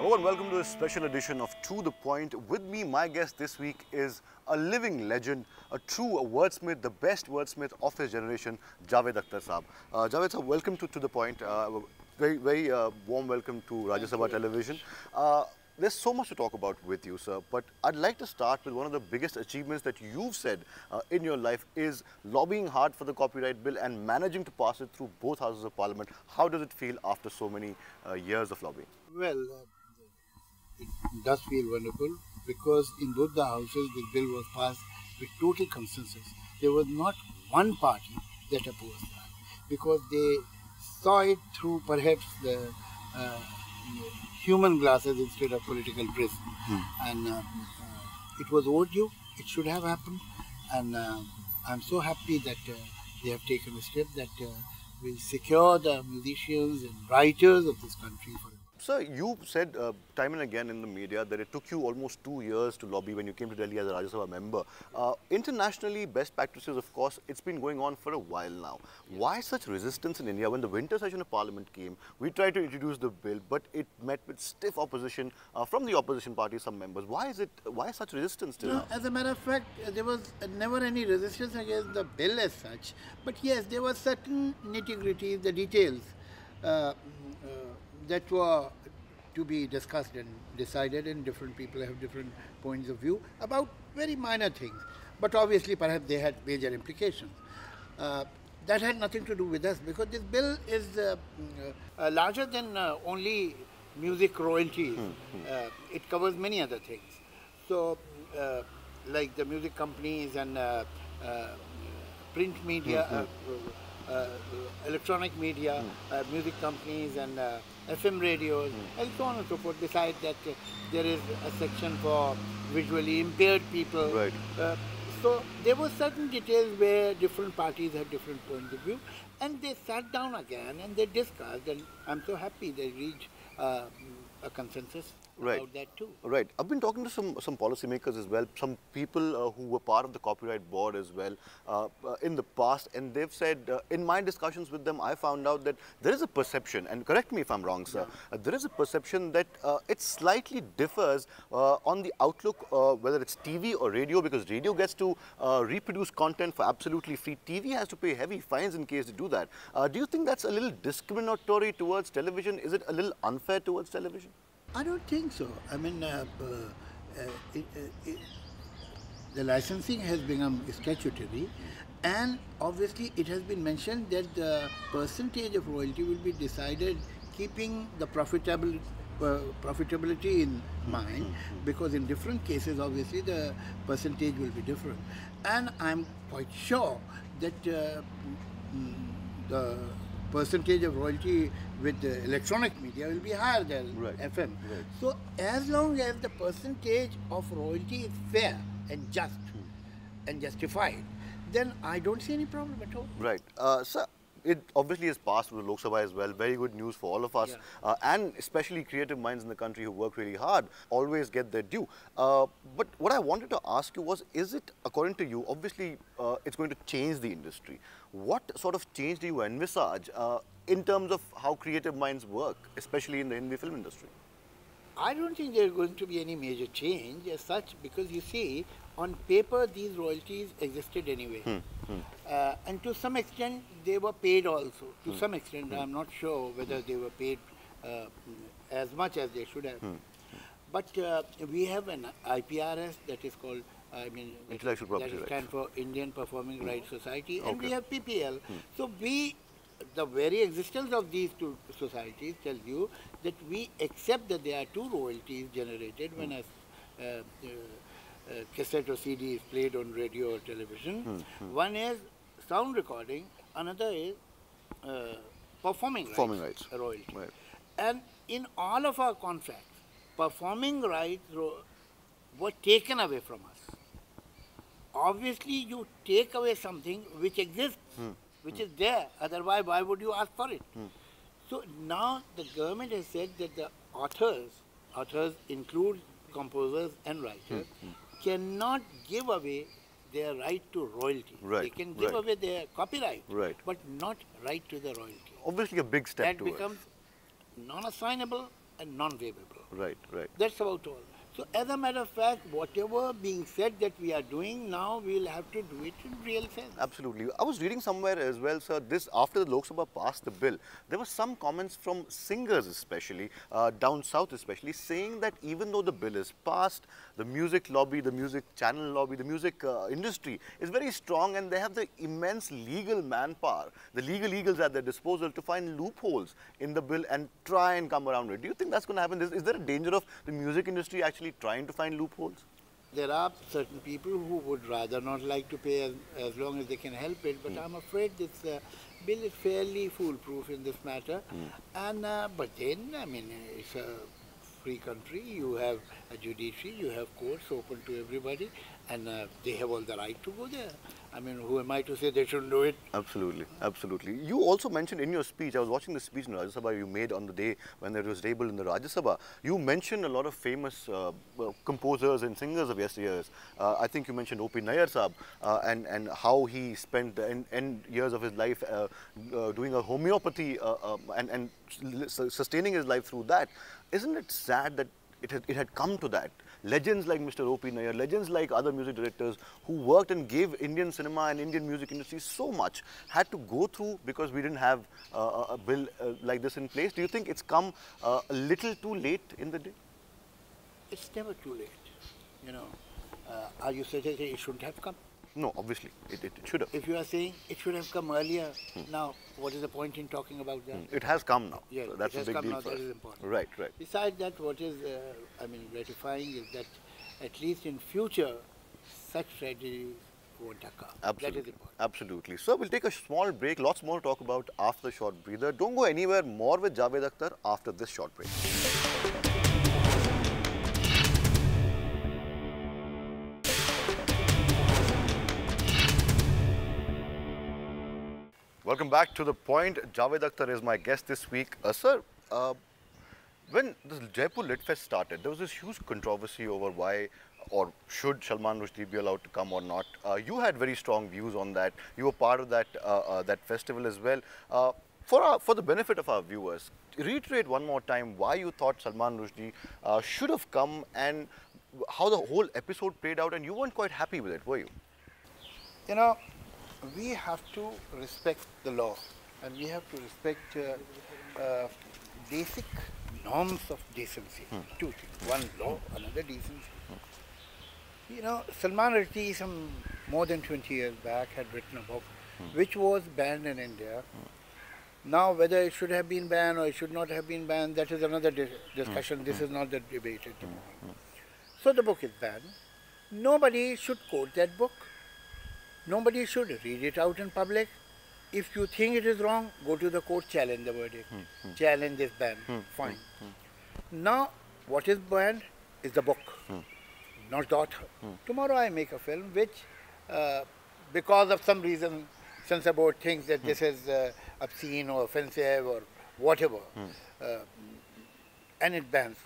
Hello and welcome to a special edition of To The Point. With me, my guest this week is a living legend, a true wordsmith, the best wordsmith of his generation, Javed Akhtar Saab. Javed Saab, welcome to The Point. Very warm welcome to Rajya Sabha Television. There's so much to talk about with you, sir, but I'd like to start with one of the biggest achievements that you've said in your life is lobbying hard for the copyright bill and managing to pass it through both houses of parliament. How does it feel after so many years of lobbying? Well, it does feel wonderful because in both the houses the bill was passed with total consensus. There was not one party that opposed that because they saw it through perhaps the human glasses instead of political prism. And it was overdue, it should have happened, and I'm so happy that they have taken a step that will secure the musicians and writers of this country forever. Sir, you said time and again in the media that it took you almost 2 years to lobby when you came to Delhi as a Rajya Sabha member. Internationally, best practices, of course, it's been going on for a while now. Why such resistance in India? When the winter session of Parliament came, we tried to introduce the bill, but it met with stiff opposition from the opposition party, some members. Why such resistance till now? As a matter of fact, there was never any resistance against the bill as such. But yes, there were certain nitty-gritties, the details that were to be discussed and decided, and different people have different points of view about very minor things. But obviously, perhaps they had major implications. That had nothing to do with us because this bill is larger than only music royalties. It covers many other things. So, like the music companies and print media, electronic media, music companies and FM radios, and so on and so forth. Besides that, there is a section for visually impaired people. Right. So there were certain details where different parties had different points of view, and they sat down again and they discussed, and I'm so happy they reached a consensus about that too. Right. I've been talking to some policymakers as well, some people who were part of the copyright board as well in the past, and they've said, in my discussions with them, I found out that there is a perception, and correct me if I'm wrong, sir, there is a perception that it slightly differs on the outlook, whether it's TV or radio, because radio gets to reproduce content for absolutely free. TV has to pay heavy fines in case they do that. Do you think that's a little discriminatory towards television? Is it a little unfair towards television? I don't think so. I mean, the licensing has become statutory, and obviously it has been mentioned that the percentage of royalty will be decided keeping the profitability in mind, because in different cases obviously the percentage will be different. And I'm quite sure that the percentage of royalty with the electronic media will be higher than FM. Right. So as long as the percentage of royalty is fair and just and justified, then I don't see any problem at all. Right. Sir, it obviously has passed through the Lok Sabha as well. Very good news for all of us, and especially creative minds in the country who work really hard always get their due. But what I wanted to ask you was, is it, according to you, obviously it's going to change the industry. What sort of change do you envisage in terms of how creative minds work, especially in the Hindi film industry? I don't think there is going to be any major change as such, because you see, on paper these royalties existed anyway. And to some extent they were paid also. To some extent, I'm not sure whether they were paid as much as they should have. But we have an IPRS that is called, Intellectual Property that Rights. stands for Indian Performing Rights Society, and we have PPL. So the very existence of these two societies tells you that we accept that there are two royalties generated when a cassette or CD is played on radio or television. One is sound recording, another is performing rights royalty. Right. And in all of our contracts, performing rights were taken away from us. Obviously, you take away something which exists, which is there, otherwise why would you ask for it? So now the government has said that the authors include composers and writers, cannot give away their right to royalty. They can give away their copyright, but not right to the royalty. Obviously a big step that becomes non-assignable and non-waivable. Right, right. That's about all. So as a matter of fact, whatever being said that we are doing now, we'll have to do it in real sense. Absolutely. I was reading somewhere as well, sir, this after the Lok Sabha passed the bill, there were some comments from singers especially, down south especially, saying that even though the bill is passed, the music lobby, the music channel lobby, the music industry is very strong and they have the immense legal manpower, the legal eagles at their disposal to find loopholes in the bill and try and come around it. Do you think that's going to happen? Is there a danger of the music industry actually trying to find loopholes? There are certain people who would rather not like to pay as long as they can help it, but I'm afraid this bill is fairly foolproof in this matter. And but then, I mean, it's a free country. You have a judiciary, you have courts open to everybody, and they have all the right to go there. I mean, who am I to say they shouldn't do it? Absolutely, absolutely. You also mentioned in your speech, I was watching the speech in Rajya Sabha you made on the day when it was tabled in the Rajya Sabha. You mentioned a lot of famous composers and singers of yesteryears. I think you mentioned O.P. Nair Saab and how he spent the end years of his life doing a homeopathy and sustaining his life through that. Isn't it sad that it had come to that? Legends like Mr. O.P. Nair, legends like other music directors who worked and gave Indian cinema and Indian music industry so much had to go through because we didn't have a bill like this in place. Do you think it's come a little too late in the day? It's never too late, you know. Are you suggesting it shouldn't have come? No, obviously, it should have. If you are saying it should have come earlier, now what is the point in talking about that? It has come now. Yeah, so that's it has a big come deal now, for that us. is important. Right, right. Besides that, what is, gratifying is that at least in future, such tragedies won't occur. Absolutely. That is important. Absolutely. So we'll take a small break. Lots more to talk about after the short breather. Don't go anywhere. More with Javed Akhtar after this short break. Welcome back to The Point. Javed Akhtar is my guest this week. Sir, when the Jaipur Lit Fest started, there was this huge controversy over why or should Salman Rushdie be allowed to come or not. You had very strong views on that. You were part of that that festival as well. For the benefit of our viewers, reiterate one more time why you thought Salman Rushdie should have come and how the whole episode played out, and you weren't quite happy with it, were you? You know, we have to respect the law and we have to respect basic norms of decency. Two things. One, law, another decency. You know, Salman Rushdie some more than 20 years back had written a book which was banned in India. Now whether it should have been banned or it should not have been banned, that is another discussion. This is not the debate at the moment. So the book is banned. Nobody should quote that book. Nobody should read it out in public. If you think it is wrong, go to the court, challenge the verdict. Challenge this ban. Fine. Now, what is banned is the book, not the author. Tomorrow I make a film which, because of some reason, censor board thinks that this is obscene or offensive or whatever, and it bans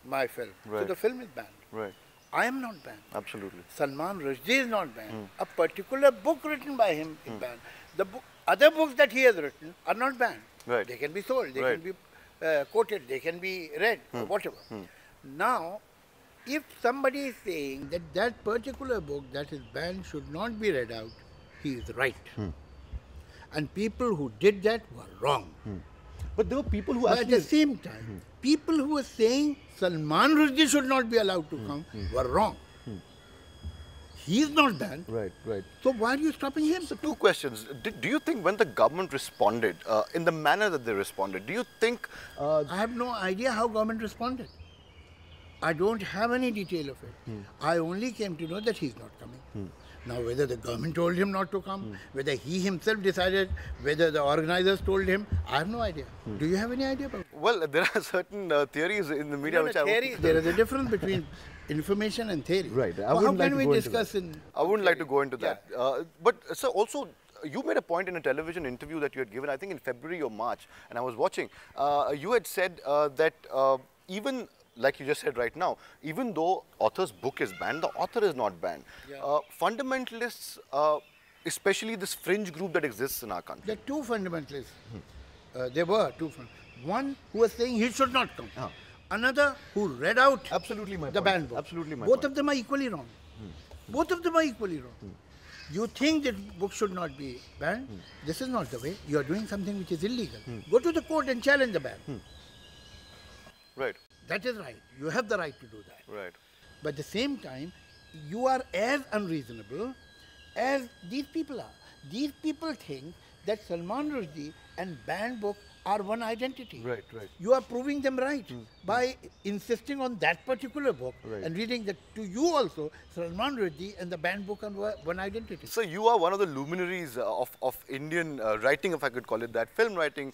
my film. Right. So the film is banned. Right. I am not banned. Absolutely. Salman Rushdie is not banned. A particular book written by him is banned. The other books that he has written are not banned. Right. They can be sold, they Right. can be quoted, they can be read, or whatever. Now, if somebody is saying that that particular book that is banned should not be read out, he is right. And people who did that were wrong. But there were people who But actually... at the same time, people who were saying Salman Rushdie should not be allowed to come were wrong. He is not banned. Right, right. So why are you stopping him? So two questions. Do you think when the government responded, in the manner that they responded, do you think... I have no idea how government responded. I don't have any detail of it. I only came to know that he's not coming. Now, whether the government told him not to come, whether he himself decided, whether the organizers told him, I have no idea. Do you have any idea about it? Well, there are certain theories in the media which theory, there is a difference between information and theory. Right. How can we discuss in... I wouldn't like to go into that. But sir, also, you made a point in a television interview that you had given, I think in February or March, and I was watching. You had said that even, like you just said right now, even though author's book is banned, the author is not banned. Fundamentalists, especially this fringe group that exists in our country. There are two fundamentalists. There were two fundamentalists. One who was saying he should not come. another who read out Absolutely my the point. banned book. Absolutely my Both point. of them are equally wrong. Both of them are equally wrong. You think that books should not be banned? This is not the way. You are doing something which is illegal. Go to the court and challenge the ban. Right. That is right. You have the right to do that. Right. But at the same time, you are as unreasonable as these people are. These people think that Salman Rushdie and banned book are one identity. Right, right. You are proving them right by insisting on that particular book and reading that to you also, Salman Rushdie and the banned book are one identity. So you are one of the luminaries of Indian writing, if I could call it that, film writing,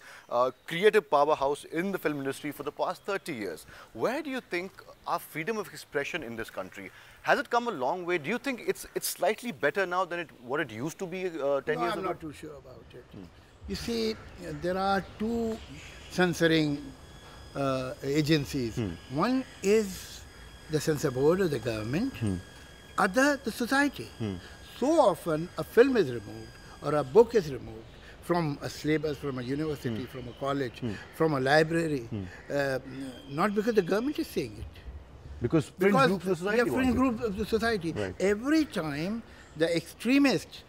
creative powerhouse in the film industry for the past 30 years. Where do you think our freedom of expression in this country, has it come a long way? Do you think it's slightly better now than what it used to be 10 years ago? I'm not too sure about it. You see, there are two censoring agencies. One is the censor board or the government, other the society. So often a film is removed or a book is removed from a syllabus, from a university, from a college, from a library, not because the government is saying it. Because fringe groups of the society. Fringe groups of the society. Right. Every time the extremist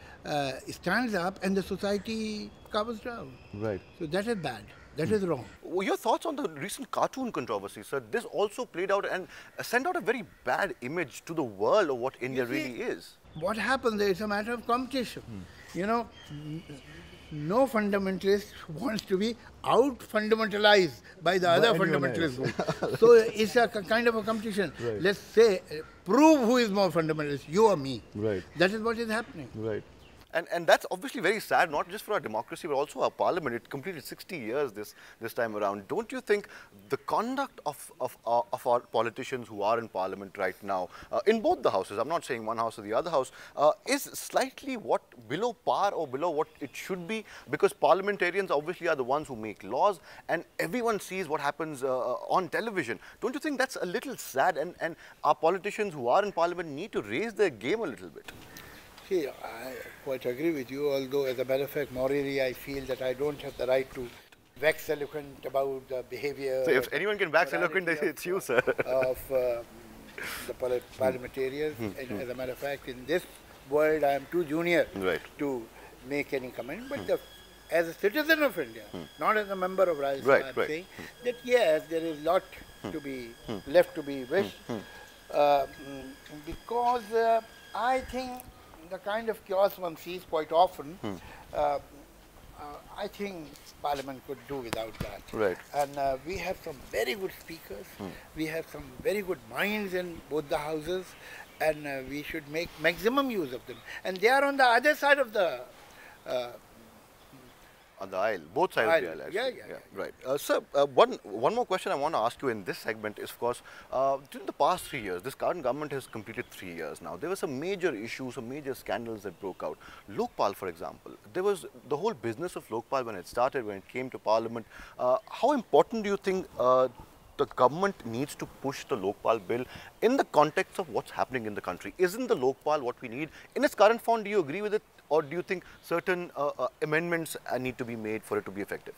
stands up and the society covers down. Right. So that is bad. That is wrong. Your thoughts on the recent cartoon controversy, sir? This also played out and sent out a very bad image to the world of what India really is. What happens is a matter of competition. You know, no fundamentalist wants to be out-fundamentalized by the other fundamentalist group. So it's a kind of a competition. Right. Let's say, prove who is more fundamentalist, you or me. Right. That is what is happening. Right. And that's obviously very sad, not just for our democracy, but also our parliament. It completed 60 years this time around. Don't you think the conduct of our politicians who are in parliament right now, in both the houses, I'm not saying one house or the other house, is slightly below par or below what it should be? Because parliamentarians obviously are the ones who make laws and everyone sees what happens on television. Don't you think that's a little sad? And our politicians who are in parliament need to raise their game a little bit? See, I quite agree with you, although as a matter of fact, morally I feel that I don't have the right to wax eloquent about the behavior. So if anyone can wax eloquent, they say it's you, sir. Of the parliamentarians. And as a matter of fact, in this world, I am too junior to make any comment. But as a citizen of India, not as a member of Rajya Sabha, I'm saying that yes, there is a lot to be left to be wished. Because I think the kind of chaos one sees quite often, I think Parliament could do without that. Right. And we have some very good speakers, we have some very good minds in both the houses, and we should make maximum use of them. And they are on the other side of the on the aisle, both sides of the aisle, actually. Yeah. Right. Sir, one more question I want to ask you in this segment is, of course, during the past 3 years, this current government has completed 3 years now. There were some major issues, some major scandals that broke out. Lokpal, for example, there was the whole business of Lokpal when it started, when it came to Parliament. How important do you think the government needs to push the Lokpal bill in the context of what's happening in the country? Isn't the Lokpal what we need? In its current form, do you agree with it? Or do you think certain amendments need to be made for it to be effective?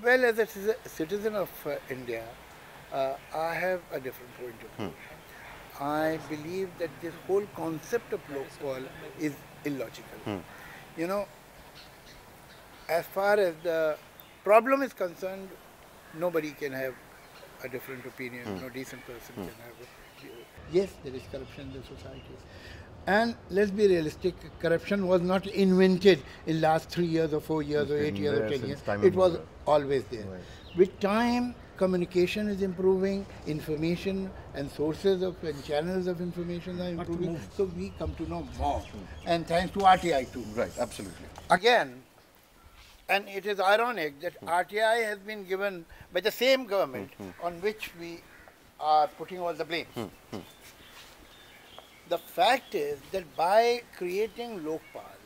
Well, as a citizen of India, I have a different point of view. I believe that this whole concept of Lokpal is illogical. You know, as far as the problem is concerned, nobody can have a different opinion. No decent person can have it. Yes, there is corruption in the society. And let's be realistic, corruption was not invented in last 3 years or 4 years or 8 years or 10 years. It was always there. Right. With time, communication is improving, information and sources of and channels of information are improving. So we come to know more. And thanks to RTI too. Right, absolutely. Again, and it is ironic that RTI has been given by the same government on which we are putting all the blame. The fact is that by creating Lokpal,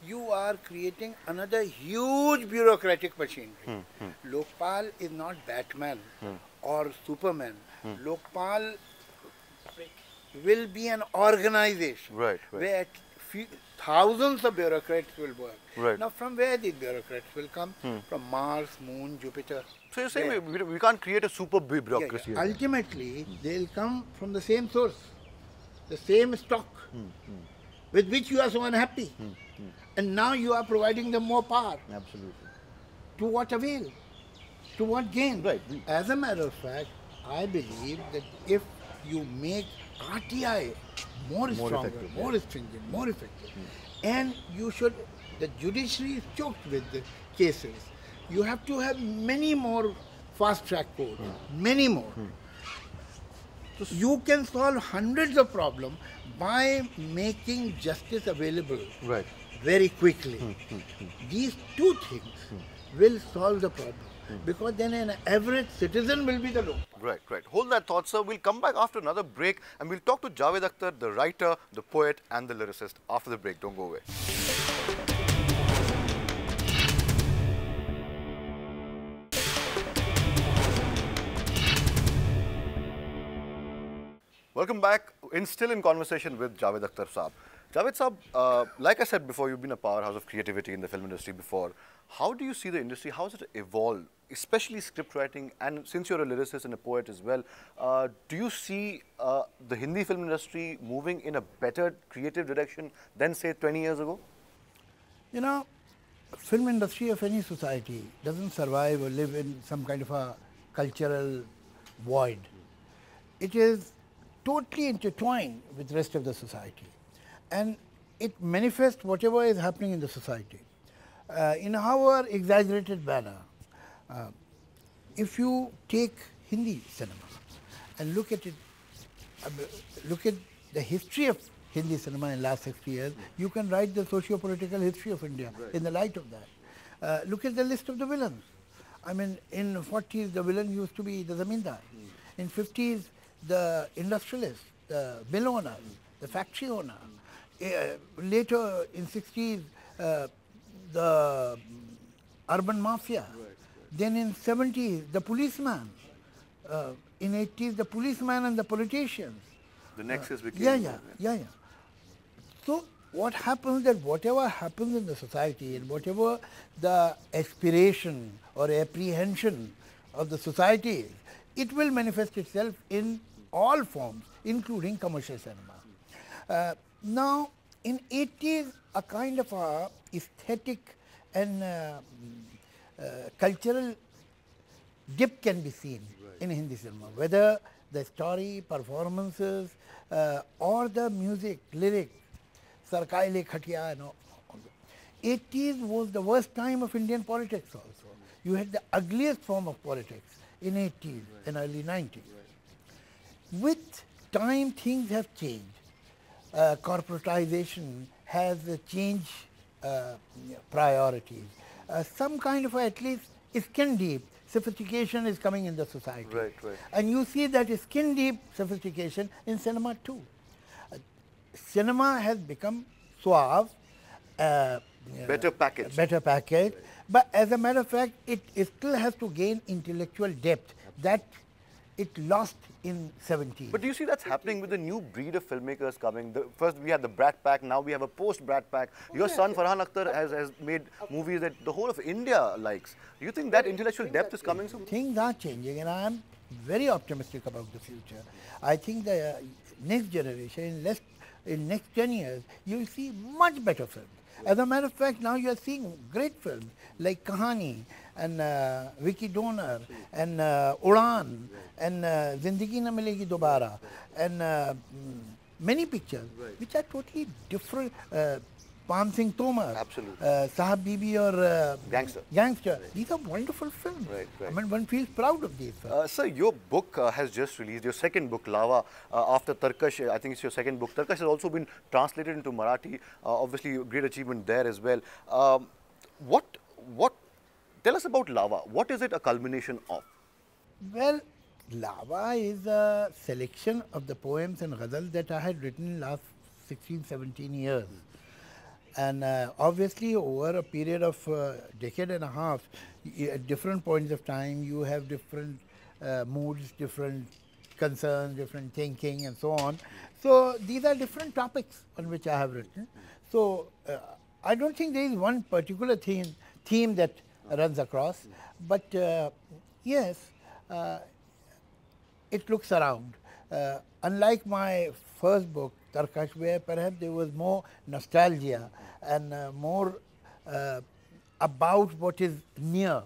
you are creating another huge bureaucratic machinery. Lokpal is not Batman or Superman. Lokpal will be an organization where thousands of bureaucrats will work. Right. Now, from where these bureaucrats will come? From Mars, Moon, Jupiter. So you're saying we can't create a super big Yeah, bureaucracy. yeah. Ultimately, they'll come from the same source, the same stock with which you are so unhappy. And now you are providing them more power. Absolutely. To what avail? To what gain? Right. As a matter of fact, I believe that if you make RTI more stronger, effective, more stringent, more effective, and you should, the judiciary is choked with the cases. You have to have many more fast track courts, many more. You can solve hundreds of problems by making justice available Right. very quickly. These two things will solve the problem, because then an average citizen will be the low. Right, right. Hold that thought, sir. We'll come back after another break and we'll talk to Javed Akhtar, the writer, the poet and the lyricist after the break. Don't go away. Welcome back. Still in conversation with Javed Akhtar Saab. Javed Saab, like I said before, you've been a powerhouse of creativity in the film industry before. How do you see the industry? How has it evolved, especially script writing? And since you're a lyricist and a poet as well, do you see the Hindi film industry moving in a better creative direction than, say, 20 years ago? You know, film industry of any society doesn't survive or live in some kind of a cultural void. It is totally intertwined with the rest of the society, and it manifests whatever is happening in the society in our exaggerated manner. If you take Hindi cinema and look at it, look at the history of Hindi cinema in the last 60 years, you can write the socio-political history of India in the light of that. Look at the list of the villains. I mean, in 40s, the villain used to be the zamindar. In 50s, the industrialist, the mill owner, the factory owner. Later, in 60s, the urban mafia. Then in 70s, the policeman. In 80s, the policeman and the politicians. The nexus became... Yeah. So what happens that whatever happens in the society and whatever the aspiration or apprehension of the society is, it will manifest itself in all forms, including commercial cinema. Now, in 80s, a kind of a aesthetic and cultural dip can be seen in Hindi cinema, whether the story, performances, or the music, lyrics, Sarkai Le Khatiya and all. 80s was the worst time of Indian politics also. You had the ugliest form of politics in 80s and early 90s. With time, things have changed. Corporatization has changed priorities. Some kind of at least skin deep sophistication is coming in the society. Right. And you see that skin deep sophistication in cinema too. Cinema has become suave, Better package. but as a matter of fact, it still has to gain intellectual depth that it lost in 70s. But do you see that's happening with the new breed of filmmakers coming? First we had the Brat Pack, now we have a post-Brat Pack. Your son Farhan Akhtar has made movies that the whole of India likes. Do you think that intellectual depth is coming soon? Things are changing and I am very optimistic about the future. I think the next generation, in next 10 years, you will see much better films. As a matter of fact, now you are seeing great films like Kahani and Vicky Donor and Udan and Zindagi Na Milegi Dobara and many pictures which are totally different. Pan Singh Tomar, Absolutely. Sahab Bibi or Gangster. These are wonderful films. Right. I mean, one feels proud of these films. Sir, your book has just released, your second book, Lava, after Tarkash. I think it's your second book. Tarkash has also been translated into Marathi. Obviously, a great achievement there as well. Tell us about Lava. What is it a culmination of? Well, Lava is a selection of the poems and ghazals that I had written in last 16, 17 years. And obviously, over a period of decade and a half, at different points of time, you have different moods, different concerns, different thinking, and so on. So these are different topics on which I have written. So I don't think there is one particular theme that runs across, but yes, it looks around. Unlike my first book, Tarkash, where perhaps there was more nostalgia and more about what is near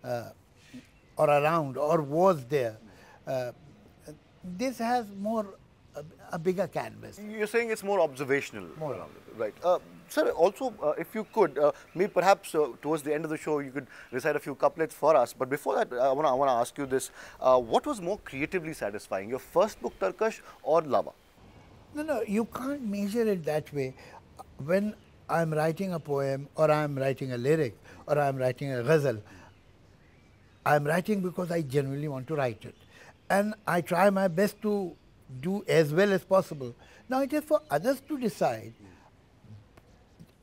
or around or was there. Uh, this has more a bigger canvas. You're saying it's more observational. More. Right. Sir, also, if you could, maybe perhaps towards the end of the show, you could recite a few couplets for us. But before that, I want to ask you this. What was more creatively satisfying, your first book, Tarkash, or Lava? No, you can't measure it that way. When I'm writing a poem or I'm writing a lyric or I'm writing a ghazal, I'm writing because I genuinely want to write it. And I try my best to do as well as possible. Now it is for others to decide.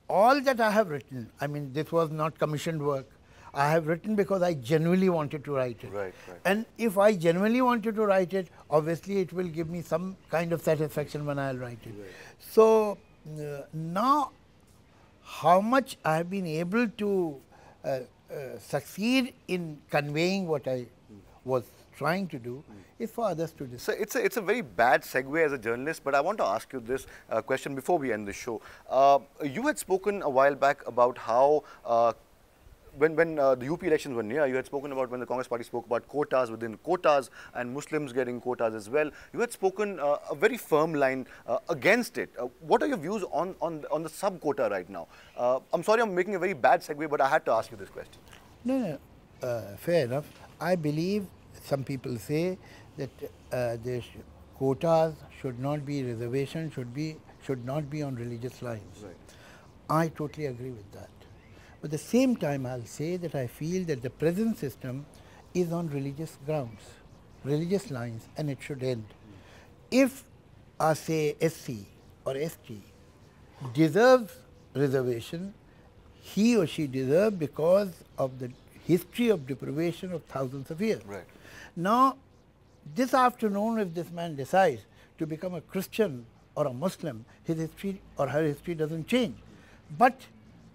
All that I have written, I mean, this was not commissioned work. I have written because I genuinely wanted to write it. Right. And if I genuinely wanted to write it, obviously it will give me some kind of satisfaction when I'll write it. Right. So now, how much I have been able to succeed in conveying what I was trying to do is for others to decide. So it's a very bad segue as a journalist, but I want to ask you this question before we end the show. You had spoken a while back about how when the UP elections were near, you had spoken about when the Congress party spoke about quotas within quotas and Muslims getting quotas as well. You had spoken a very firm line against it. What are your views on the sub-quota right now? I'm sorry I'm making a very bad segue, but I had to ask you this question. No, fair enough. I believe some people say that the quotas should not be reservation, should not be on religious lines. Right. I totally agree with that. But at the same time, I'll say that I feel that the present system is on religious grounds, religious lines, and it should end. If, say, SC or ST deserves reservation, he or she deserves because of the history of deprivation of thousands of years. Right. Now, this afternoon, if this man decides to become a Christian or a Muslim, his history or her history doesn't change. But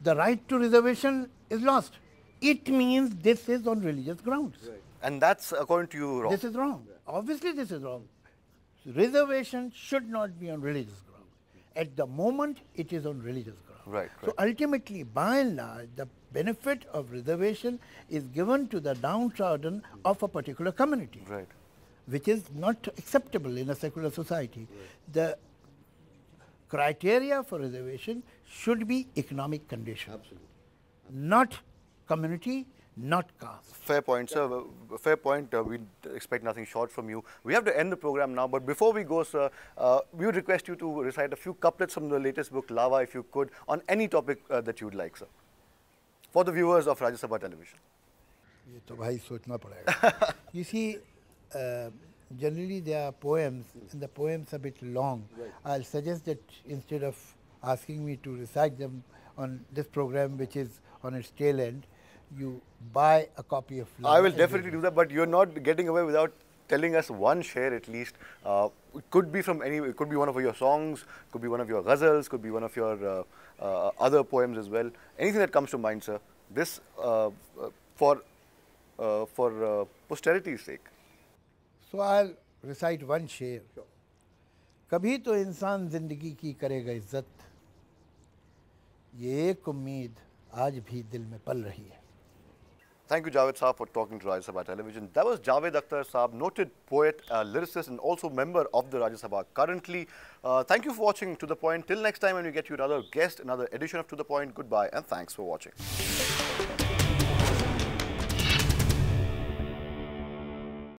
the right to reservation is lost. It means this is on religious grounds. Right. And that's, according to you, wrong. This is wrong. Obviously, this is wrong. Reservation should not be on religious grounds. At the moment, it is on religious grounds. Right. So ultimately, by and large, the benefit of reservation is given to the downtrodden of a particular community, Right. which is not acceptable in a secular society. The criteria for reservation should be economic condition. Absolutely. Not community, not caste. Fair point, sir. Fair point. We expect nothing short from you. We have to end the program now, but before we go, sir, we would request you to recite a few couplets from the latest book, Lava, if you could, on any topic that you would like, sir, for the viewers of Rajya Sabha television. ये तो भाई सोचना पड़ेगा. You see, generally there are poems, and the poems are a bit long. Right. I'll suggest that instead of asking me to recite them on this program, which is on its tail end, you buy a copy of Lava. I will definitely do that, but you're not getting away without telling us one share at least. It could be from any, it could be one of your songs, could be one of your ghazals, could be one of your other poems as well. Anything that comes to mind, sir. This for posterity's sake. So I'll recite one शेर. कभी तो इंसान जिंदगी की करेगा इज्जत, ये एक उम्मीद आज भी दिल में पल रही है. Thank you, Javed Saab, for talking to Rajya Sabha television. That was Javed Akhtar Saab, noted poet, lyricist, and also member of the Rajya Sabha currently. Thank you for watching To The Point. Till next time when we get you another guest, another edition of To The Point. Goodbye and thanks for watching.